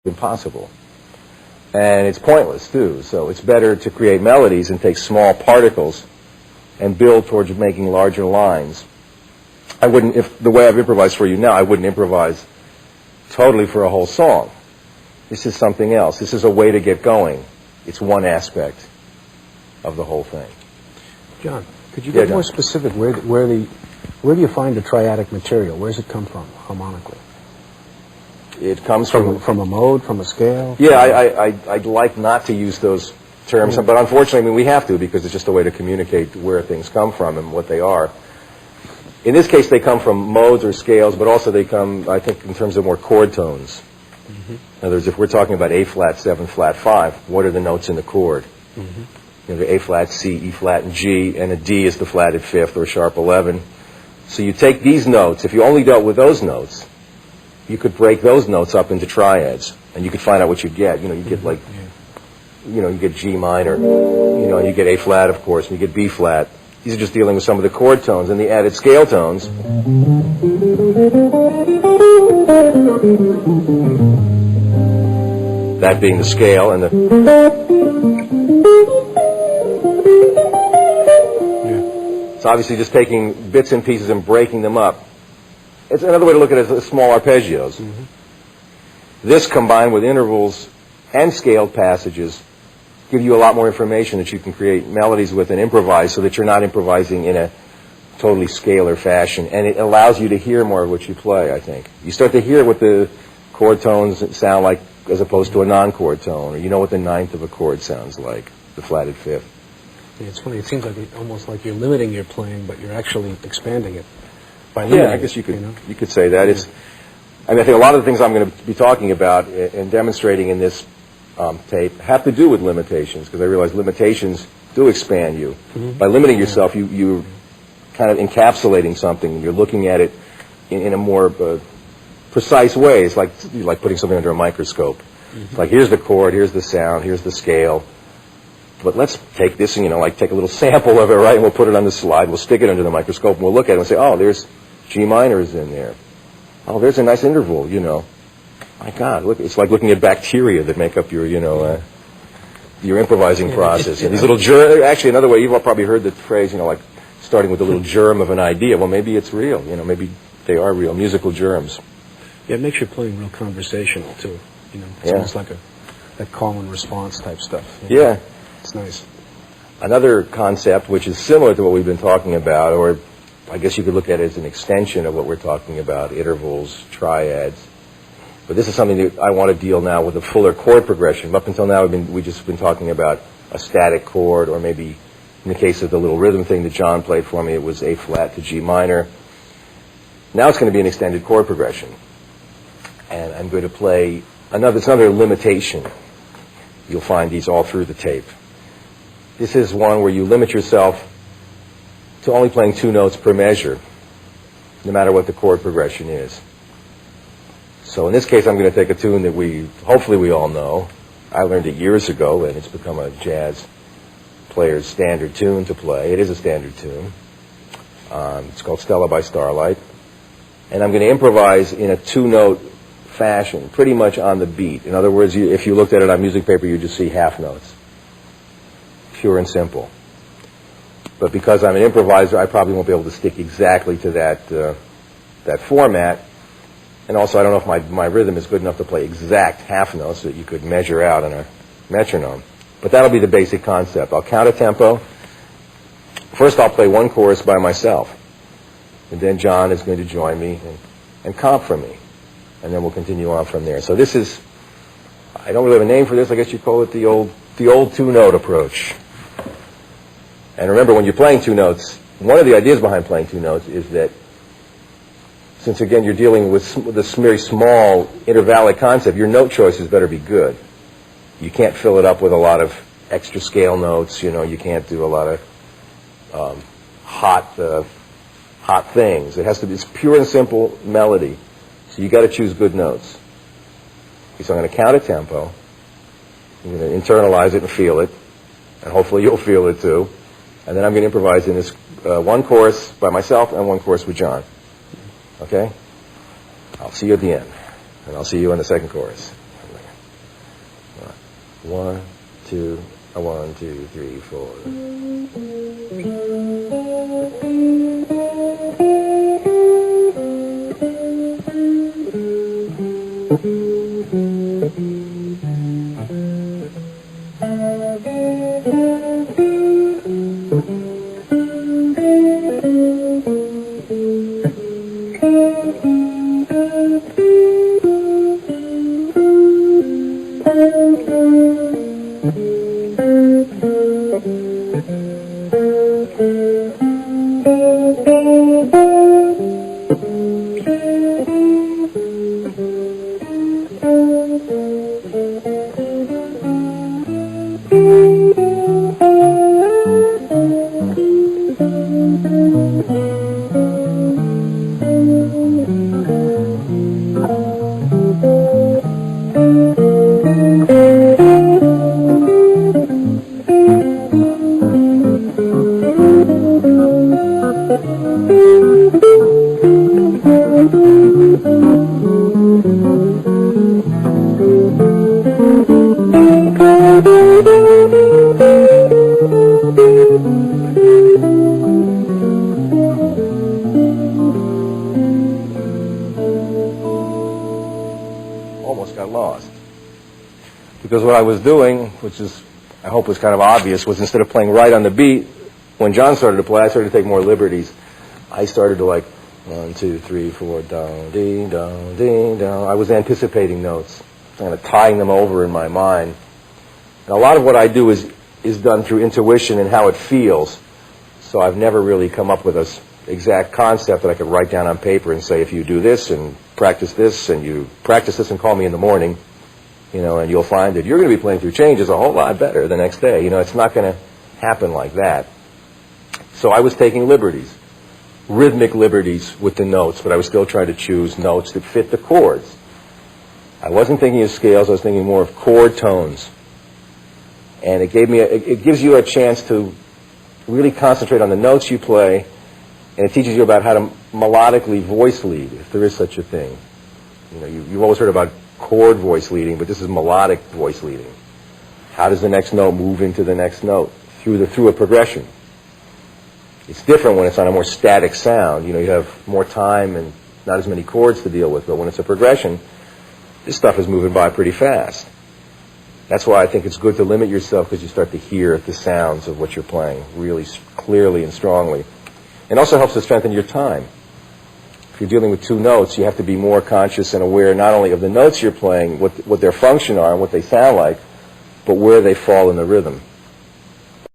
impossible. And it's pointless, too. So it's better to create melodies and take small particles and build towards making larger lines. I wouldn't, if the way I've improvised for you now, I wouldn't improvise totally for a whole song. This is something else. This is a way to get going. It's one aspect of the whole thing. John, could you get more specific? Where do you find the triadic material? Where does it come from harmonically? It comes from a mode, from a scale? Yeah, I'd like not to use those terms, but unfortunately, I mean, we have to because it's just a way to communicate where things come from and what they are. In this case, they come from modes or scales, but also they come, I think, in terms of more chord tones. In other words, if we're talking about A flat, 7 flat, 5, what are the notes in the chord? You know, the A flat, C, E flat, and G, and a D is the flatted 5th or sharp 11. So you take these notes. If you only dealt with those notes, you could break those notes up into triads, and you could find out what you get. You know, you get like, you know, you get G minor, you know, you get A flat, of course, and you get B flat. These are just dealing with some of the chord tones and the added scale tones. That being the scale and the... It's obviously just taking bits and pieces and breaking them up. It's another way to look at it as small arpeggios. This combined with intervals and scaled passages give you a lot more information that you can create melodies with and improvise so that you're not improvising in a totally scalar fashion. And it allows you to hear more of what you play, I think. You start to hear what the chord tones sound like as opposed to a non-chord tone, or you know what the ninth of a chord sounds like, the flatted 5th. Yeah, it's funny. It seems like almost like you're limiting your playing, but you're actually expanding it. Yeah, I guess you could say that. It's, I mean, I think a lot of the things I'm going to be talking about and demonstrating in this tape have to do with limitations, because I realize limitations do expand you. By limiting yourself, you're kind of encapsulating something. You're looking at it in a more precise way. It's like putting something under a microscope. It's like, here's the chord, here's the sound, here's the scale. But let's take this and, like take a little sample of it, right, and we'll put it on the slide. We'll stick it under the microscope, and we'll look at it and say, oh, there's G minor is in there. Oh, there's a nice interval, My God, look, it's like looking at bacteria that make up your, your improvising process. And these little actually, another way, you've all probably heard the phrase, like starting with a little germ of an idea. Well, maybe it's real, maybe they are real, musical germs. Yeah, it makes your playing real conversational, too. It's almost like that call and response type stuff. Yeah. It's nice. Another concept which is similar to what we've been talking about, or I guess you could look at it as an extension of what we're talking about, intervals, triads. But this is something that I want to deal now with a fuller chord progression. Up until now, we've just been talking about a static chord, or maybe in the case of the little rhythm thing that John played for me, it was A flat to G minor. Now it's going to be an extended chord progression. And I'm going to play it's another limitation. You'll find these all through the tape. This is one where you limit yourself to only playing 2 notes per measure, no matter what the chord progression is. So in this case, I'm going to take a tune that hopefully we all know. I learned it years ago, and it's become a jazz player's standard tune to play. It is a standard tune. It's called Stella by Starlight. And I'm going to improvise in a 2-note fashion, pretty much on the beat. In other words, if you looked at it on music paper, you'd just see half notes. Pure and simple. But because I'm an improviser, I probably won't be able to stick exactly to that format. And also, I don't know if my rhythm is good enough to play exact half notes that you could measure out on a metronome. But that'll be the basic concept. I'll count a tempo. First, I'll play one chorus by myself. And then John is going to join me and comp for me. And then we'll continue on from there. So this is, I don't really have a name for this. I guess you call it the old 2-note approach. And remember, when you're playing 2 notes, one of the ideas behind playing 2 notes is that since, again, you're dealing with this very small intervallic concept, your note choices better be good. You can't fill it up with a lot of extra scale notes. You can't do a lot of hot things. It has to be pure and simple melody. So you got to choose good notes. Okay, so I'm going to count a tempo. I'm going to internalize it and feel it. And hopefully you'll feel it too. And then I'm going to improvise in this one chorus by myself and one chorus with John. Okay? I'll see you at the end. And I'll see you in the second chorus. 1, 2, 1, 2, 3, 4. Almost got lost. Because what I was doing, which is, I hope was kind of obvious, was instead of playing right on the beat, when John started to play, I started to take more liberties. I started to like, 1, 2, 3, 4, down, ding, down, ding, down. I was anticipating notes, kind of tying them over in my mind. And a lot of what I do is done through intuition and how it feels. So I've never really come up with an exact concept that I could write down on paper and say, if you do this and practice this and you practice this and call me in the morning, and you'll find that you're going to be playing through changes a whole lot better the next day. It's not going to happen like that. So I was taking liberties, rhythmic liberties with the notes, but I was still trying to choose notes that fit the chords. I wasn't thinking of scales, I was thinking more of chord tones. And it gives you a chance to really concentrate on the notes you play, and it teaches you about how to melodically voice lead, if there is such a thing. You've always heard about chord voice leading, but this is melodic voice leading. How does the next note move into the next note through a progression? It's different when it's on a more static sound. You have more time and not as many chords to deal with, but when it's a progression, this stuff is moving by pretty fast. That's why I think it's good to limit yourself, because you start to hear the sounds of what you're playing really clearly and strongly. It also helps to strengthen your time. If you're dealing with two notes, you have to be more conscious and aware not only of the notes you're playing, what their function are and what they sound like, but where they fall in the rhythm.